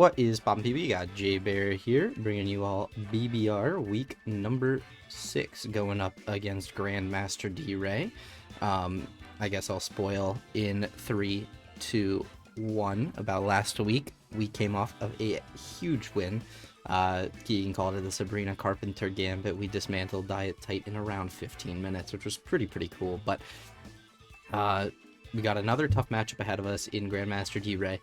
What is poppin' PB? Got BBR here, bringing you all BBR week number 6, going up against Grandmaster D-Ray. I guess I'll spoil in 3, 2, 1 about last week. We came off of a huge win. Keegan called it the Sabrina Carpenter Gambit. We dismantled Diet Tight in around 15 minutes, which was pretty cool. But we got another tough matchup ahead of us in Grandmaster D-Ray.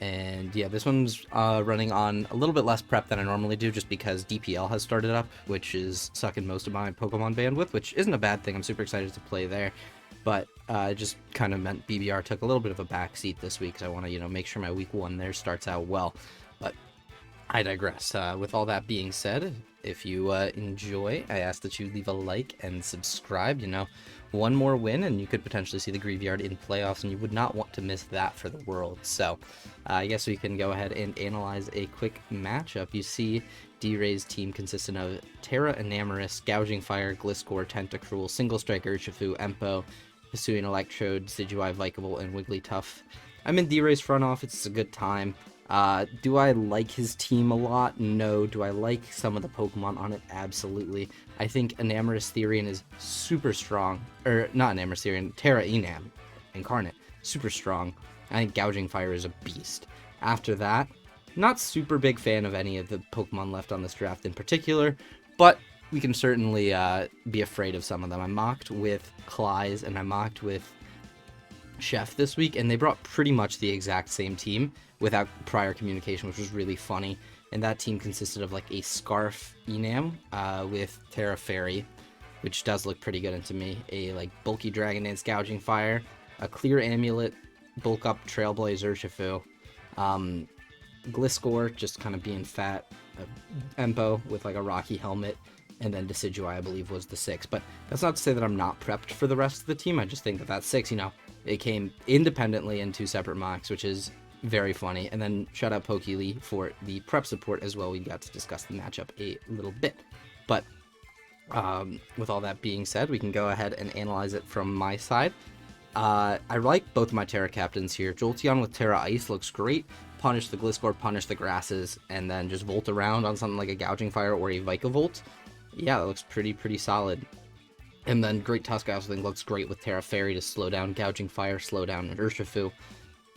And yeah, this one's running on a little bit less prep than I normally do, just because DPL has started up, which is sucking most of my Pokemon bandwidth, which isn't a bad thing. I'm super excited to play there, but it just kind of meant BBR took a little bit of a backseat this week, because I want to, make sure my week 1 there starts out well. But I digress. With all that being said, if you enjoy, I ask that you leave a like and subscribe. One more win and you could potentially see the Graveyard in playoffs, and you would not want to miss that for the world. So I guess we can go ahead and analyze a quick matchup. You see D-Ray's team consisting of Terra Enamorus, Gouging Fire, Gliscor, Tentacruel, Single Strike Urshifu, Empo, Hisuian Electrode, Decidueye, Vikable, and Wigglytuff. I'm in D-Ray's front office. It's a good time. Do I like his team a lot? No. Do I like some of the Pokemon on it? Absolutely. I think Enamorus Therian is super strong. Or, not Enamorus Therian, Terra Enam Incarnate. Super strong. I think Gouging Fire is a beast. After that, not super big fan of any of the Pokemon left on this draft in particular, but we can certainly be afraid of some of them. I mocked with Clyze and I mocked with Chef this week, and they brought pretty much the exact same team without prior communication, which was really funny. And that team consisted of like a Scarf Enam with Terra Fairy, which does look pretty good into me, a like bulky Dragon Dance Gouging Fire, a Clear Amulet, bulk up Trailblaze Urshifu, Gliscor just kind of being fat, Empo with like a Rocky Helmet, and then Decidueye I believe was the 6. But that's not to say that I'm not prepped for the rest of the team. I just think that that 6, it came independently in 2 separate mocks, which is very funny. And then shout out PokeLee for the prep support as well. We got to discuss the matchup a little bit. But with all that being said, we can go ahead and analyze it from my side. I like both of my Terra captains here. Jolteon with Terra Ice looks great. Punish the Gliscor, punish the grasses, and then just volt around on something like a Gouging Fire or a Vikavolt. Yeah, that looks pretty solid. And then Great Tusk I also think looks great with Terra Fairy to slow down Gouging Fire, slow down Urshifu.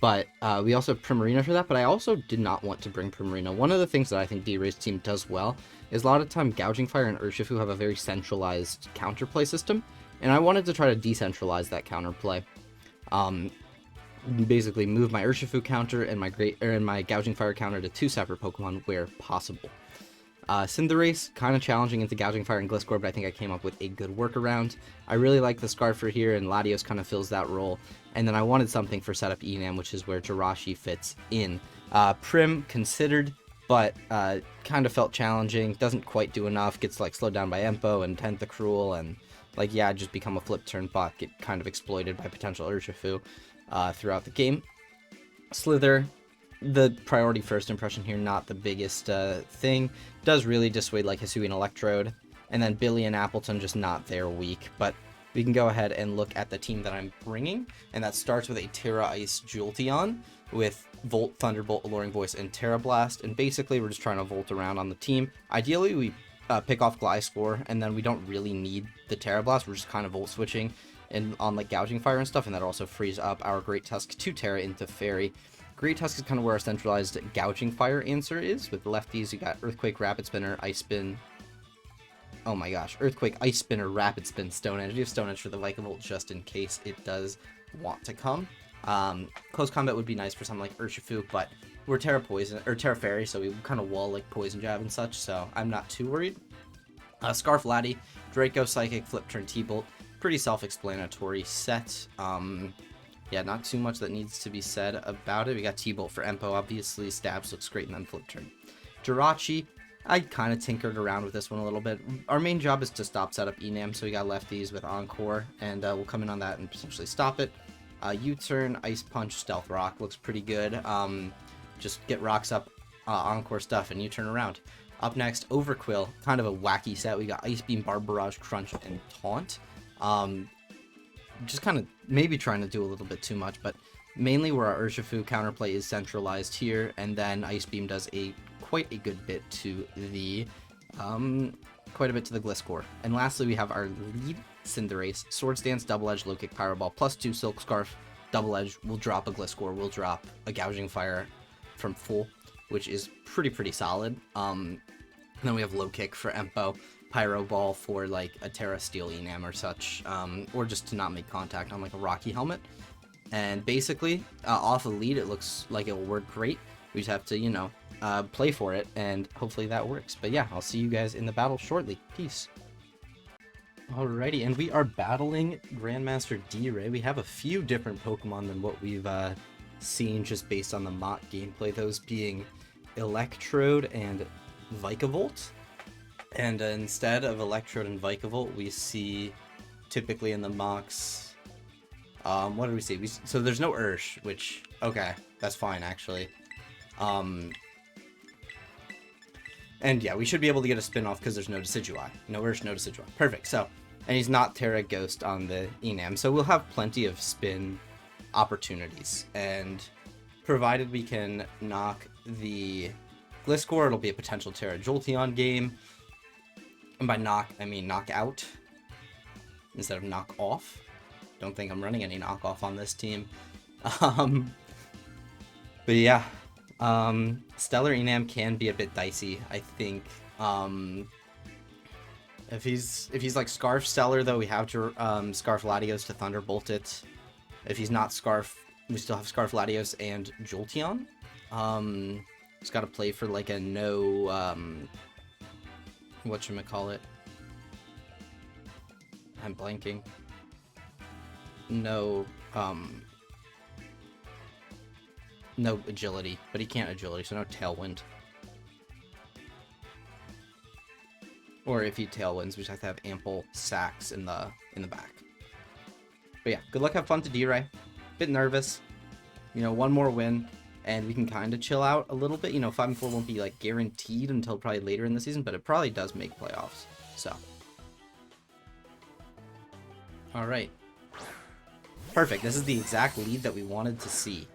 But we also have Primarina for that, but I also did not want to bring Primarina. One of the things that I think D-Ray's team does well is a lot of the time Gouging Fire and Urshifu have a very centralized counterplay system, and I wanted to try to decentralize that counterplay. Basically move my Urshifu counter and my Gouging Fire counter to 2 separate Pokemon where possible. Cinderace, kind of challenging into Gouging Fire and Gliscor, but I think I came up with a good workaround. I really like the Scarfer here, and Latios kind of fills that role. And then I wanted something for setup Enam, which is where Jirachi fits in. Prim, considered, but kind of felt challenging. Doesn't quite do enough. Gets like slowed down by Empo and Tentacruel, and just become a flip turn bot. Get kind of exploited by potential Urshifu throughout the game. Slither, the priority first impression here, not the biggest thing. Does really dissuade like Hisuian Electrode. And then Billy and Appleton just not their week. But we can go ahead and look at the team that I'm bringing. And that starts with a Terra Ice Jolteon with Volt, Thunderbolt, Alluring Voice, and Terra Blast. And basically we're just trying to volt around on the team. Ideally we pick off Gliscor, and then we don't really need the Terra Blast. We're just kind of volt switching and on like Gouging Fire and stuff. And that also frees up our Great Tusk to Terra into Fairy. Great Tusk is kind of where our centralized Gouging Fire answer is. With lefties, you got Earthquake, Rapid Spinner, Ice Spin. Oh my gosh, Earthquake, Ice Spinner, Rapid Spin, Stone Edge. You have Stone Edge for the Vikavolt just in case it does want to come. Close combat would be nice for something like Urshifu, but we're Terra Fairy, so we kind of wall like Poison Jab and such, so I'm not too worried. Scarf Laddie, Draco, Psychic, Flip Turn, T-Bolt. Pretty self-explanatory set. Yeah, not too much that needs to be said about it. We got T-Bolt for Empo, obviously. Stabs looks great, and then Flip Turn. Jirachi, I kind of tinkered around with this one a little bit. Our main job is to stop setup Enam, so we got lefties with Encore, and we'll come in on that and potentially stop it. U-Turn, Ice Punch, Stealth Rock looks pretty good. Just get rocks up, Encore stuff, and U-Turn around. Up next, Overquill, kind of a wacky set. We got Ice Beam, Barb Barrage, Crunch, and Taunt. Just kind of maybe trying to do a little bit too much, but mainly where our Urshifu counterplay is centralized here, and then Ice Beam does quite a good bit to the Gliscor. And lastly, we have our lead Cinderace, Swords Dance, Double Edge, Low Kick, Power Ball, +2 Silk Scarf, Double Edge. Will drop a Gliscor, will drop a Gouging Fire from full, which is pretty solid. Then we have Low Kick for Empo, Pyro Ball for like a Terra Steel Enam or such, or just to not make contact on like a Rocky Helmet. And basically, off of lead, it looks like it will work great. We just have to, you know, play for it, and hopefully that works. But yeah, I'll see you guys in the battle shortly. Peace. Alrighty, and we are battling Grandmaster D-Ray. We have a few different Pokemon than what we've seen just based on the mock gameplay, those being Electrode and Vikavolt. And instead of Electrode and Vikavolt, we see typically in the mocks, what did we see? So there's no Ursh, which, okay, that's fine actually. And yeah, we should be able to get a spin-off because there's no Decidueye. No Ursh, no Decidueye. Perfect. So, and he's not Terra Ghost on the Enam, so we'll have plenty of spin opportunities. And provided we can knock the Gliscor, it'll be a potential Terra Jolteon game. And by knock, I mean knock out instead of knock off. Don't think I'm running any knockoff on this team. But yeah, Stellar Enam can be a bit dicey, I think. If he's like Scarf Stellar, though, we have to Scarf Latios to Thunderbolt it. If he's not Scarf, we still have Scarf Latios and Jolteon. He's got to play for like a no, whatchamacallit? I'm blanking. No, no agility, but he can't agility, so no Tailwind. Or if he Tailwinds, we just have to have ample sacks in the back. But yeah, good luck, have fun to D-Ray. Bit nervous. You know, one more win, and we can kind of chill out a little bit. You know, 5-4 won't be like guaranteed until probably later in the season, but it probably does make playoffs. So. Alright. Perfect. This is the exact lead that we wanted to see.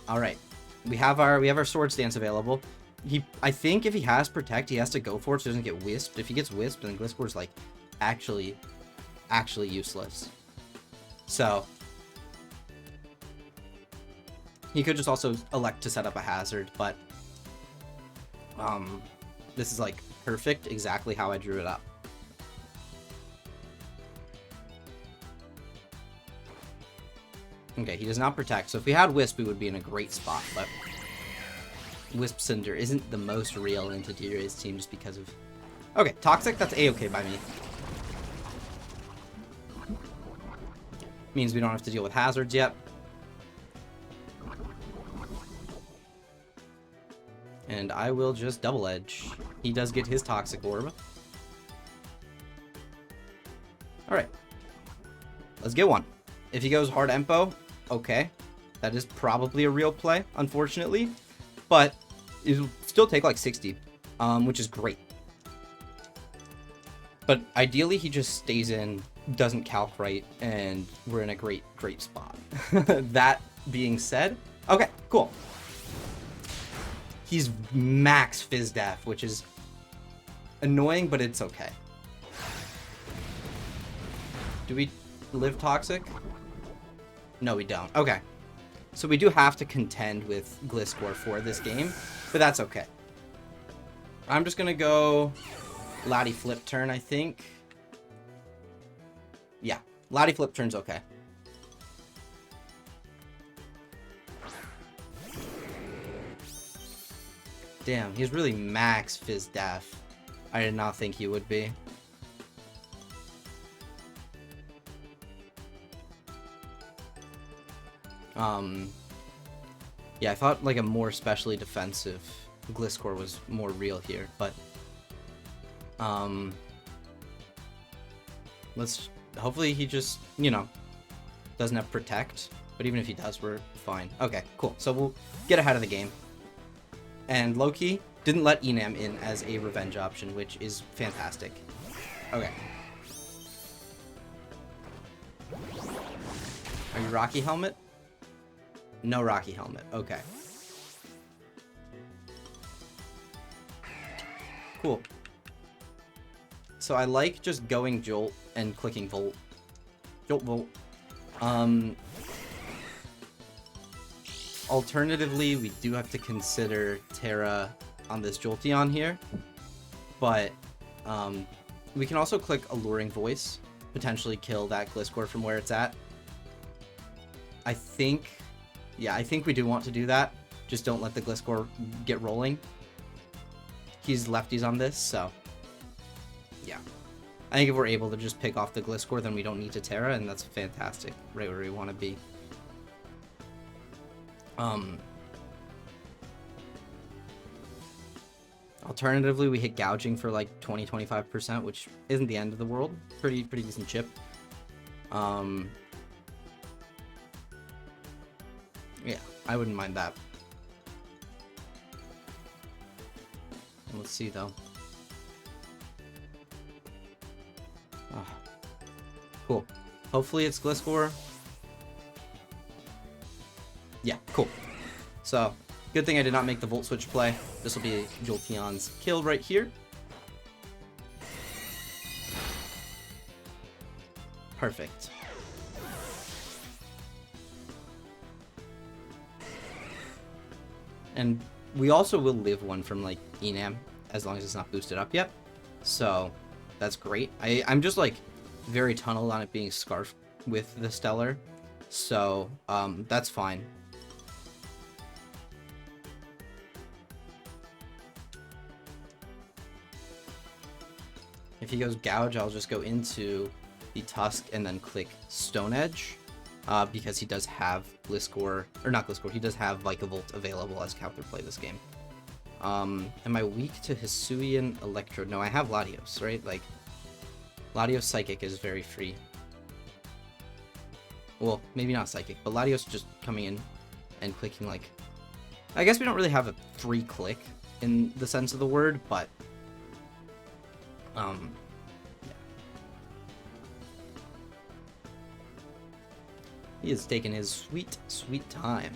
Alright. We have our Swords Dance available. I think if he has Protect, he has to go for it so he doesn't get Wisped. If he gets Wisped, then Gliscor's like actually useless. So he could just also elect to set up a hazard, but this is like perfect, exactly how I drew it up. Okay, he does not Protect, so if we had Wisp, we would be in a great spot, but Wisp Cinder isn't the most real into D-Ray's team just because of... Okay, Toxic, that's A-okay by me. Means we don't have to deal with hazards yet. And I will just Double Edge. He does get his Toxic Orb. Alright. Let's get one. If he goes hard Empo, okay. That is probably a real play, unfortunately. But it'll still take like 60, which is great. But ideally, he just stays in, doesn't calc right, and we're in a great spot. That being said, okay, cool. He's max Fizz Def, which is annoying, but it's okay. Do we live Toxic? No, we don't. Okay. So we do have to contend with Gliscor for this game, but that's okay. I'm just going to go Lati Flip Turn, I think. Yeah, Lati Flip Turn's okay. Damn, he's really max Fizz Def. I did not think he would be. Yeah, I thought like a more specially defensive Gliscor was more real here, but let's hopefully he just, you know, doesn't have Protect, but even if he does, we're fine. Okay, cool. So we'll get ahead of the game. And Loki didn't let Enam in as a revenge option, which is fantastic. Okay. Are you Rocky Helmet? No Rocky Helmet. Okay. Cool. So I like just going Jolt and clicking Volt. Jolt Volt. Alternatively, we do have to consider Terra on this Jolteon here. But we can also click Alluring Voice. Potentially kill that Gliscor from where it's at. I think we do want to do that. Just don't let the Gliscor get rolling. He's lefties on this, so yeah. I think if we're able to just pick off the Gliscor, then we don't need to Terra, and that's fantastic. Right where we want to be. Alternatively, we hit Gouging for like 20-25%, which isn't the end of the world. Pretty decent chip. Yeah, I wouldn't mind that. Let's see though. Oh. Cool. Hopefully it's Gliscor. Yeah, cool. So, good thing I did not make the Volt Switch play. This will be Jolteon's kill right here. Perfect. And we also will live one from, like, Enam, as long as it's not boosted up yet. So, that's great. I'm just, like, very tunneled on it being Scarf with the Stellar. So, that's fine. If he goes Gouge, I'll just go into the Tusk and then click Stone Edge. Because he does have Gliscor, or not Gliscor, he does have Vikavolt available as counterplay this game. Am I weak to Hisuian Electrode? No, I have Latios, right? Like, Latios Psychic is very free. Well, maybe not Psychic, but Latios just coming in and clicking, like... I guess we don't really have a free click in the sense of the word, but... yeah. He has taken his sweet, sweet time.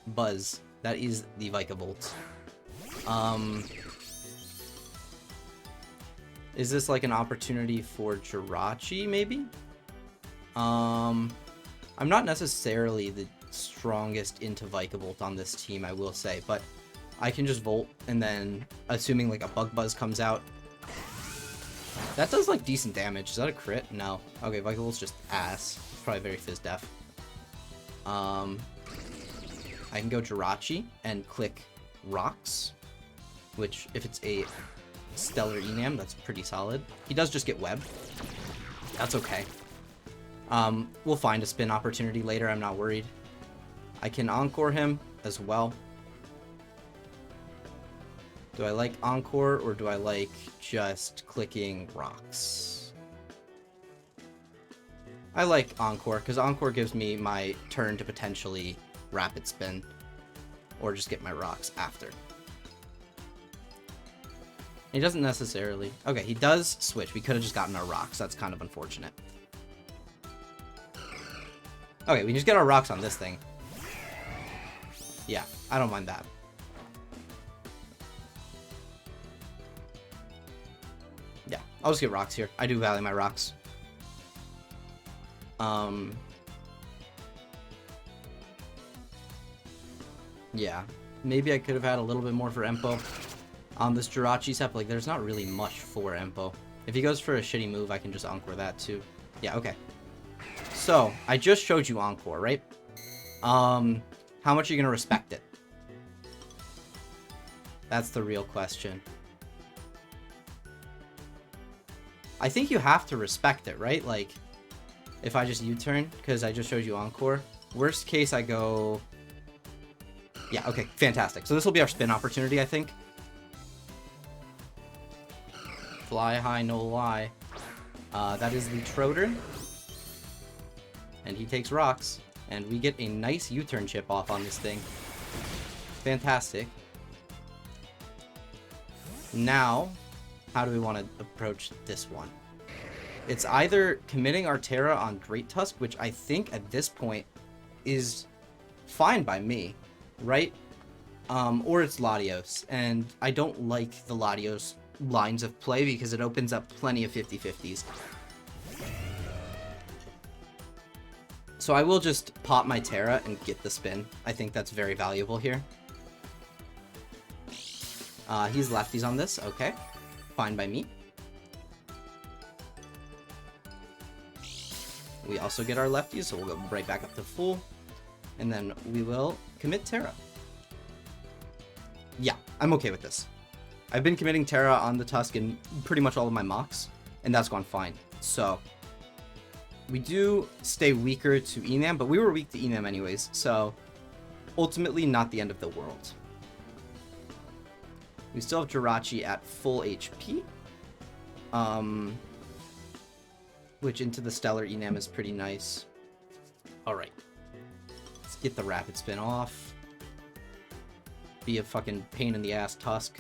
Buzz. That is the Vikavolt. Is this like an opportunity for Jirachi, maybe? I'm not necessarily the strongest into Vikavolt on this team, I will say, but I can just Volt, and then, assuming like a Bug Buzz comes out, that does like decent damage. Is that a crit? No. Okay, Vikavolt's just ass. It's probably very Fizz Def. I can go Jirachi and click Rocks, which if it's a Stellar Enam, that's pretty solid. He does just get Web. That's okay. We'll find a spin opportunity later, I'm not worried. I can Encore him as well. Do I like Encore, or do I like just clicking Rocks? I like Encore, because Encore gives me my turn to potentially Rapid Spin, or just get my Rocks after. He doesn't necessarily... Okay, he does switch. We could have just gotten our Rocks. That's kind of unfortunate. Okay, we just get our Rocks on this thing. Yeah, I don't mind that. Yeah, I'll just get Rocks here. I do value my Rocks. Yeah, maybe I could have had a little bit more for Empo on this Jirachi set, but like, there's not really much for Empo. If he goes for a shitty move, I can just Encore that too. Yeah, okay. So, I just showed you Encore, right? How much are you gonna respect it? That's the real question. I think you have to respect it, right? Like, if I just U-turn, because I just showed you Encore. Worst case, I go... Yeah, okay, fantastic. So this will be our spin opportunity, I think. Fly high, no lie. That is the Trotter. And he takes Rocks. And we get a nice U-turn chip off on this thing. Fantastic. Now, how do we want to approach this one? It's either committing our Terra on Great Tusk, which I think at this point is fine by me, right? Or it's Latios, and I don't like the Latios lines of play because it opens up plenty of 50-50s. So I will just pop my Terra and get the spin. I think that's very valuable here. He's lefties on this. Okay. Fine by me. We also get our lefties, so we'll go right back up to full. And then we will commit Terra. Yeah, I'm okay with this. I've been committing Terra on the Tusk in pretty much all of my mocks, and that's gone fine. So we do stay weaker to Enam, but we were weak to Enam anyways, so ultimately not the end of the world. We still have Jirachi at full HP. Which into the Stellar Enam is pretty nice. Alright. Let's get the Rapid Spin off. Be a fucking pain in the ass Tusk.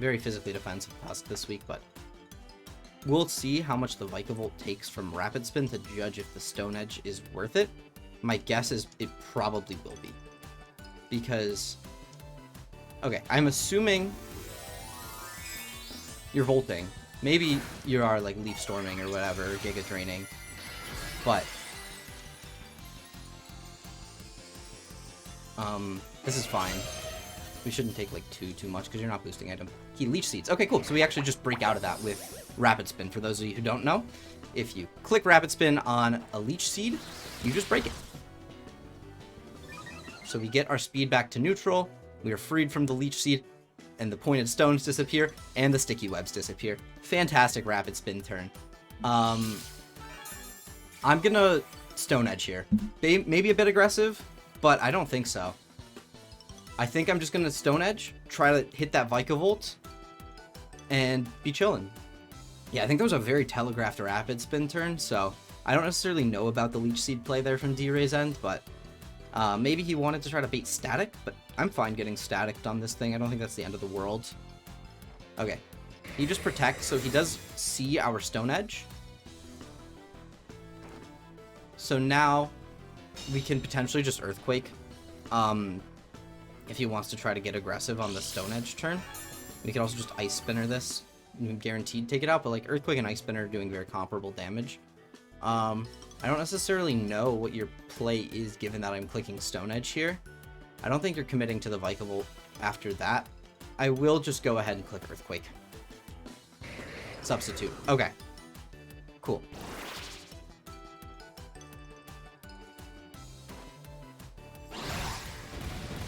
Very physically defensive Tusk this week, but we'll see how much the Vikavolt takes from Rapid Spin to judge if the Stone Edge is worth it. My guess is it probably will be. Because... okay, I'm assuming you're Volting. Maybe you are, like, Leaf Storming or whatever, or Giga Draining. But... this is fine. We shouldn't take, like, too much, because you're not boosting item. He Leech Seeds. Okay, cool. So we actually just break out of that with Rapid Spin. For those of you who don't know, if you click Rapid Spin on a Leech Seed, you just break it. So we get our speed back to neutral. We are freed from the Leech Seed. And the pointed stones disappear, and the sticky webs disappear. Fantastic Rapid Spin turn. I'm gonna Stone Edge here. Maybe a bit aggressive, but I don't think so. I think I'm just gonna Stone Edge, try to hit that Vikavolt, and be chilling. Yeah, I think that was a very telegraphed Rapid Spin turn, so I don't necessarily know about the Leech Seed play there from D-Ray's end, but maybe he wanted to try to bait Static, but I'm fine getting Staticked on this thing. I don't think that's the end of the world. Okay. He just protects, so he does see our Stone Edge. So now we can potentially just Earthquake. If he wants to try to get aggressive on the Stone Edge turn. We can also just Ice Spinner this. Guaranteed take it out, but like Earthquake and Ice Spinner are doing very comparable damage. I don't necessarily know what your play is given that I'm clicking Stone Edge here. I don't think you're committing to the Vikavolt after that. I will just go ahead and click Earthquake. Substitute. Okay. Cool.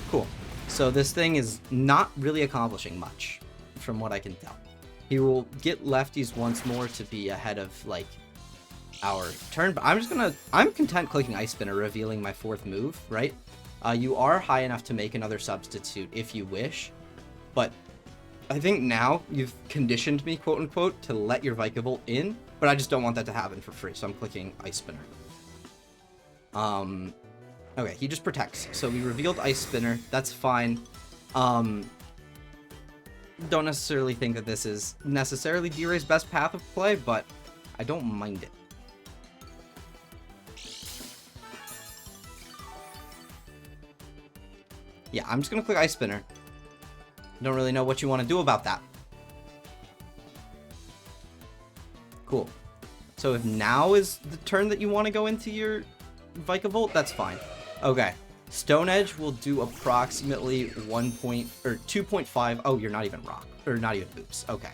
Cool. So this thing is not really accomplishing much, from what I can tell. He will get lefties once more to be ahead of, like, our turn, but I'm content clicking Ice Spinner, revealing my fourth move, right? You are high enough to make another substitute if you wish, but I think now you've conditioned me, quote-unquote, to let your Vikavolt in, but I just don't want that to happen for free, so I'm clicking Ice Spinner. Okay, he just protects, so we revealed Ice Spinner, that's fine. Don't necessarily think that this is necessarily D-Ray's best path of play, but I don't mind it. Yeah, I'm just going to click Ice Spinner. Don't really know what you want to do about that. Cool. So if now is the turn that you want to go into your Vikavolt, that's fine. Okay. Stone Edge will do approximately 2.5. Oh, you're not even rock. Or not even boots. Okay.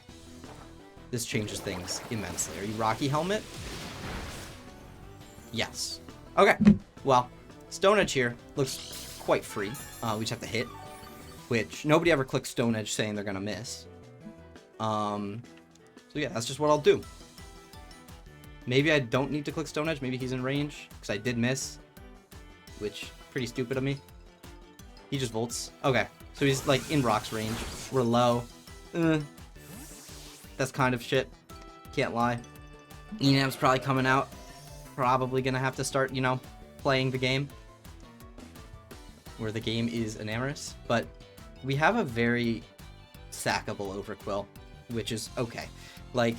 This changes things immensely. Are you Rocky Helmet? Yes. Okay. Well, Stone Edge here looks quite free. We just have to hit, which nobody ever clicks Stone Edge saying they're gonna miss. So yeah, that's just what I'll do. Maybe I don't need to click Stone Edge. Maybe he's in range because I did miss, which pretty stupid of me. He just volts. Okay, so he's like in Rock's range. We're low. That's kind of shit. Can't lie. Enam's probably coming out. Probably gonna have to start, you know, playing the game. Where the game is enamorous, but we have a very sackable Overquill. which is okay. Like,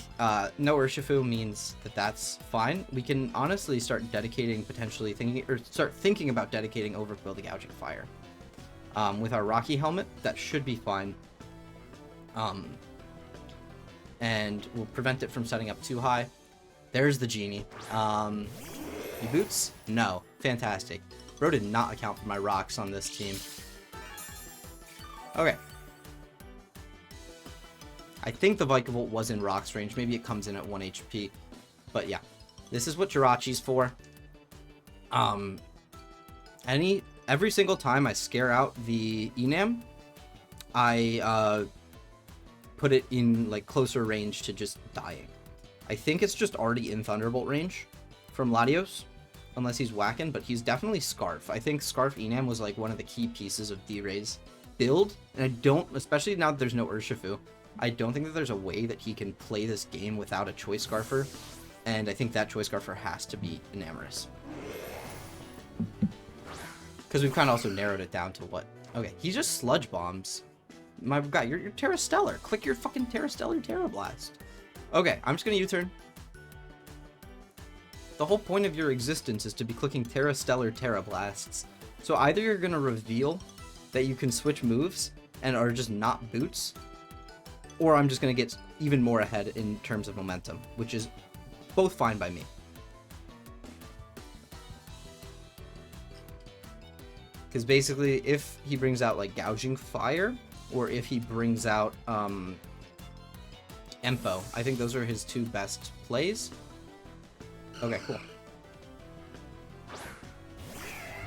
no Urshifu means that that's fine. We can honestly start dedicating, potentially thinking about dedicating Overquill to Gouging Fire. With our Rocky Helmet, that should be fine. And we'll prevent it from setting up too high. There's the Genie. You boots? No. Fantastic. Bro did not account for my rocks on this team. Okay. I think the Vikavolt was in rocks range. Maybe it comes in at 1 HP. But yeah. This is what Jirachi's for. Every single time I scare out the Enam, I put it in like closer range to just dying. I think it's just already in Thunderbolt range from Latios, unless he's whacking, but he's definitely Scarf. I think Scarf Enam was like one of the key pieces of D-Ray's build, and I don't, especially now that there's no Urshifu, I don't think that there's a way that he can play this game without a Choice Scarfer, and I think that Choice Scarfer has to be Enamorous. Because we've kind of also narrowed it down to what... Okay, he just Sludge Bombs. My guy, you're Terra Stellar. Click your fucking Terra Stellar Terra Blast. Okay, I'm just gonna U-turn. The whole point of your existence is to be clicking Terra Stellar Terra Blasts. So either you're gonna reveal that you can switch moves and are just not boots, or I'm just gonna get even more ahead in terms of momentum, which is both fine by me. Because basically, if he brings out like Gouging Fire, or if he brings out Empo, I think those are his two best plays. Okay, cool.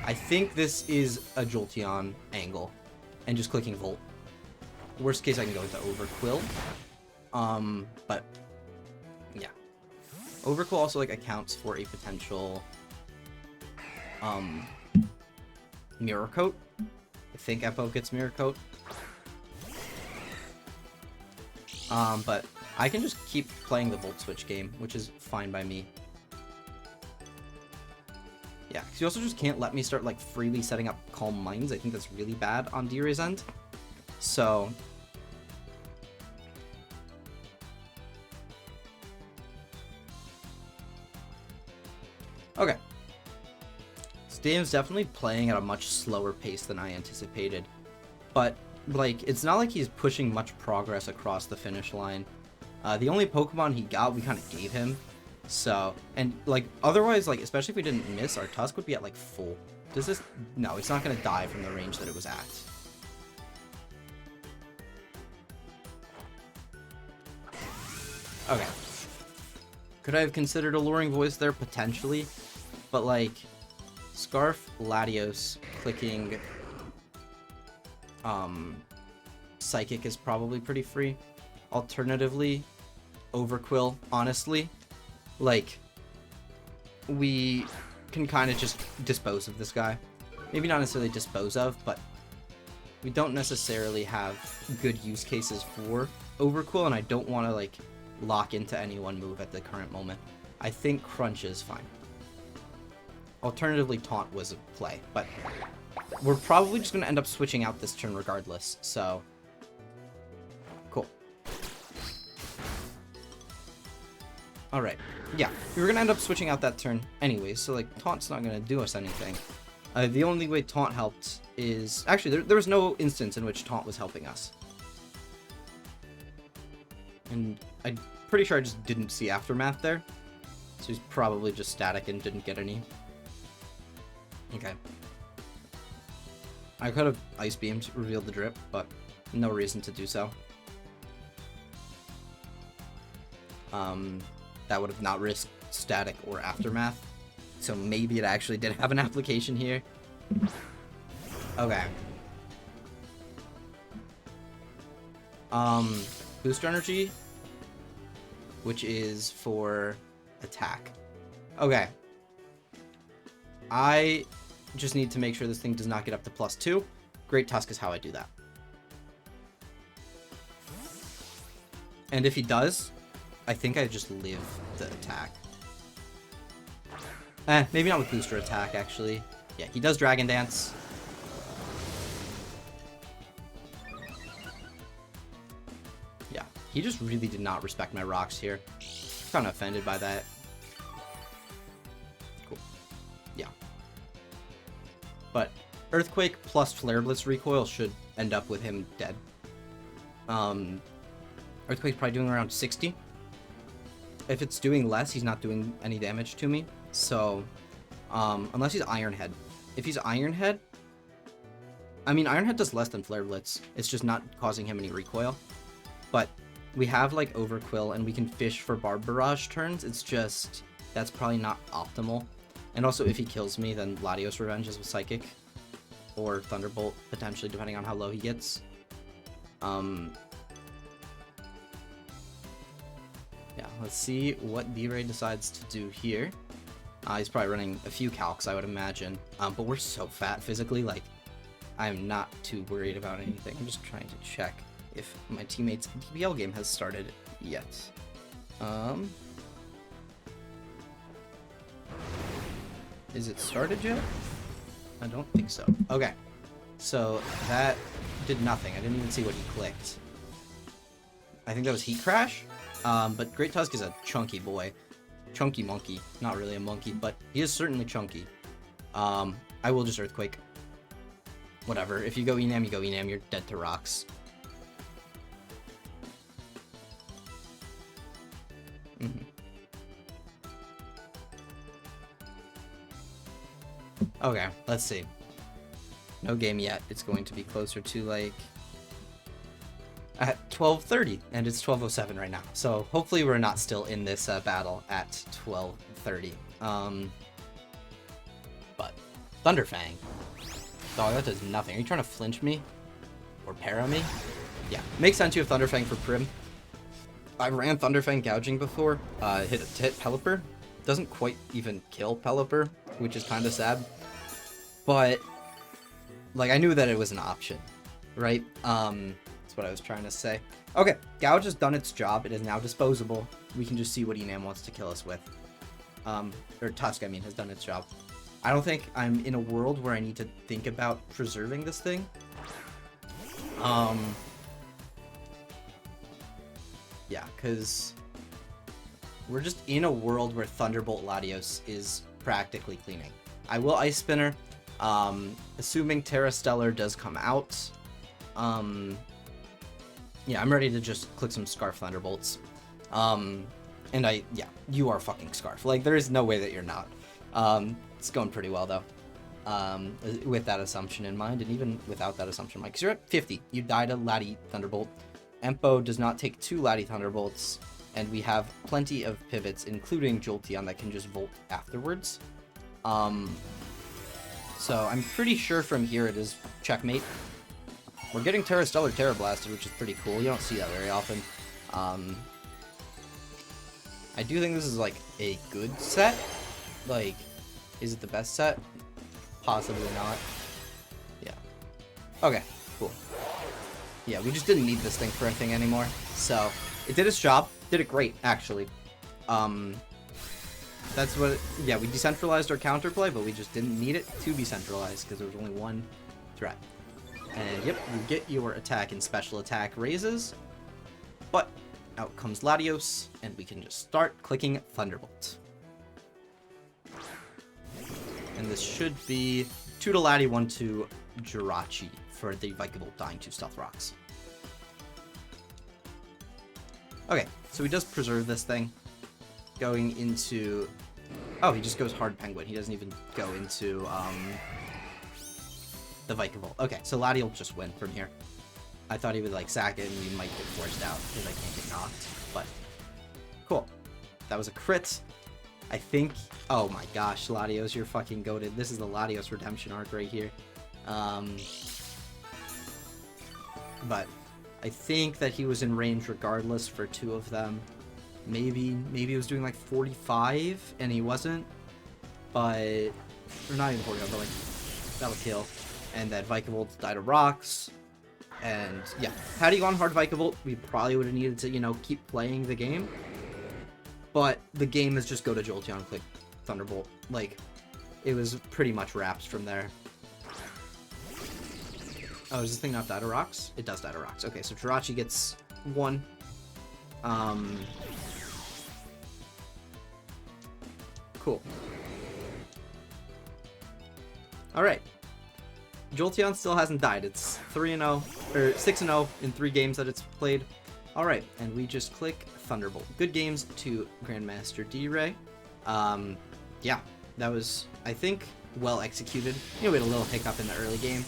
I think this is a Jolteon angle, and just clicking Volt. Worst case, I can go with the Overquill. But yeah, Overquill also like accounts for a potential Mirror Coat. I think Empo gets Mirror Coat. But I can just keep playing the Volt Switch game, which is fine by me. Yeah, because you also just can't let me start like freely setting up Calm Minds. I think that's really bad on D-Ray's end. So okay. Dave's definitely playing at a much slower pace than I anticipated. But, like, it's not like he's pushing much progress across the finish line. The only Pokemon he got, we kind of gave him. So, and, like, otherwise, like, especially if we didn't miss, our Tusk would be at, like, full. Does this... No, it's not going to die from the range that it was at. Okay. Could I have considered Alluring Voice there? Potentially. But, like... Scarf, Latios, clicking Psychic is probably pretty free. Alternatively, Overquill, honestly. Like, we can kind of just dispose of this guy. Maybe not necessarily dispose of, but we don't necessarily have good use cases for Overquill, and I don't want to, like, lock into any one move at the current moment. I think Crunch is fine. Alternatively, Taunt was a play, but we're probably just going to end up switching out this turn regardless, so... Cool. Alright, yeah, we were going to end up switching out that turn anyways, so, like, Taunt's not going to do us anything. The only way Taunt helped is... Actually, there was no instance in which Taunt was helping us. And I'm pretty sure I just didn't see Aftermath there, so he's probably just static and didn't get any... Okay. I could have Ice Beamed, revealed the drip, but no reason to do so. That would have not risked Static or Aftermath, so maybe it actually did have an application here. Okay. Booster Energy, which is for attack. Okay. I just need to make sure this thing does not get up to +2. Great Tusk is how I do that. And if he does, I think I just live the attack. Maybe not with booster attack, actually. Yeah, he does Dragon Dance. Yeah. He just really did not respect my rocks here. Kind of offended by that. Cool. Yeah. But Earthquake plus Flare Blitz recoil should end up with him dead. Earthquake's probably doing around 60. If it's doing less, he's not doing any damage to me. So, unless he's Iron Head. If he's Iron Head, I mean, Iron Head does less than Flare Blitz. It's just not causing him any recoil. But we have, like, Overquill, and we can fish for Barb Barrage turns. It's just, that's probably not optimal. And also, if he kills me, then Latios revenges with Psychic. Or Thunderbolt, potentially, depending on how low he gets. Yeah, let's see what D-Ray decides to do here. He's probably running a few calcs, I would imagine. But we're so fat physically, like, I'm not too worried about anything. I'm just trying to check if my teammate's DBL game has started yet. Is it started yet? I don't think so. Okay. So that did nothing. I didn't even see what he clicked. I think that was Heat Crash. But Great Tusk is a chunky boy. Chunky monkey. Not really a monkey, but he is certainly chunky. I will just Earthquake. Whatever. If you go Enam, you go Enam. You're dead to rocks. Okay, let's see. No game yet. It's going to be closer to, like, at 12:30, and it's 12:07 right now. So hopefully we're not still in this battle at 12:30. But Thunderfang. Dog, that does nothing. Are you trying to flinch me? Or para me? Yeah, makes sense you have Thunderfang for Prim. I ran Thunderfang gouging before. Hit Pelipper. Doesn't quite even kill Pelipper, which is kind of sad. But, like, I knew that it was an option, right? That's what I was trying to say. Okay, Gouge has done its job. It is now disposable. We can just see what Enam wants to kill us with. Or Tusk, I mean, has done its job. I don't think I'm in a world where I need to think about preserving this thing. Yeah, because we're just in a world where Thunderbolt Latios is practically cleaning. I will Ice Spinner, assuming Terra Stellar does come out. Yeah, I'm ready to just click some Scarf Thunderbolts. And yeah, you are fucking Scarf. Like, there is no way that you're not. It's going pretty well, though. With that assumption in mind, and even without that assumption in mind. Because you're at 50. You died a Lati Thunderbolt. Empo does not take 2 Lati Thunderbolts. And we have plenty of pivots, including Jolteon, that can just Volt afterwards. So I'm pretty sure from here it is checkmate. We're getting Terra Stellar Terra Blasted, which is pretty cool. You don't see that very often. I do think this is, like, a good set. Like, is it the best set? Possibly not. Yeah. Okay, cool. Yeah, we just didn't need this thing for anything anymore. So, it did its job. Did it great, actually. That's what... Yeah, we decentralized our counterplay, but we just didn't need it to be centralized, because there was only one threat. And, yep, you get your attack and special attack raises. But, out comes Latios, and we can just start clicking Thunderbolt. And this should be 2 to Lati, 1 to Jirachi for the Vikavolt dying to Stealth Rocks. Okay, so he does preserve this thing. Going into... Oh, he just goes Hard Penguin. He doesn't even go into the Vikavolt. Okay, so Lati will just win from here. I thought he would, like, sack it and we might get forced out because I can't get knocked. But, cool. That was a crit. I think... Oh my gosh, Latios, you're fucking goated. This is the Latios redemption arc right here. But I think that he was in range regardless for 2 of them. Maybe he was doing like 45 and he wasn't. But... Or not even 45, but like... That'll kill. And that Vikavolt died of rocks. And yeah, had he gone hard Vikavolt, we probably would have needed to, you know, keep playing the game. But the game is just go to Jolteon, click Thunderbolt. Like, it was pretty much wraps from there. Oh, does this thing not die to rocks? It does die to rocks. Okay, so Jirachi gets 1. Cool. Alright. Jolteon still hasn't died. It's 3-0, or 6-0 in 3 games that it's played. Alright, and we just click Thunderbolt. Good games to Grandmaster D-Ray. Yeah, that was, I think, well executed. You know, we had a little hiccup in the early game.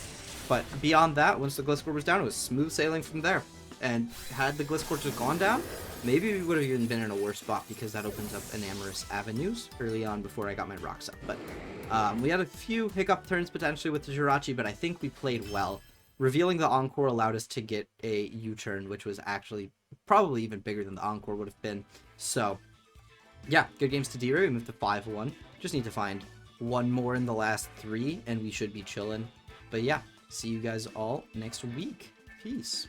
But beyond that, once the Gliscor was down, it was smooth sailing from there. And had the Gliscor just gone down, maybe we would have even been in a worse spot, because that opens up Enamorous Avenues early on before I got my rocks up. But we had a few hiccup turns potentially with the Jirachi, but I think we played well. Revealing the Encore allowed us to get a U-turn, which was actually probably even bigger than the Encore would have been. So, yeah, good games to D-Ray. We moved to 5-1. Just need to find one more in the last 3, and we should be chilling. But yeah, see you guys all next week. Peace.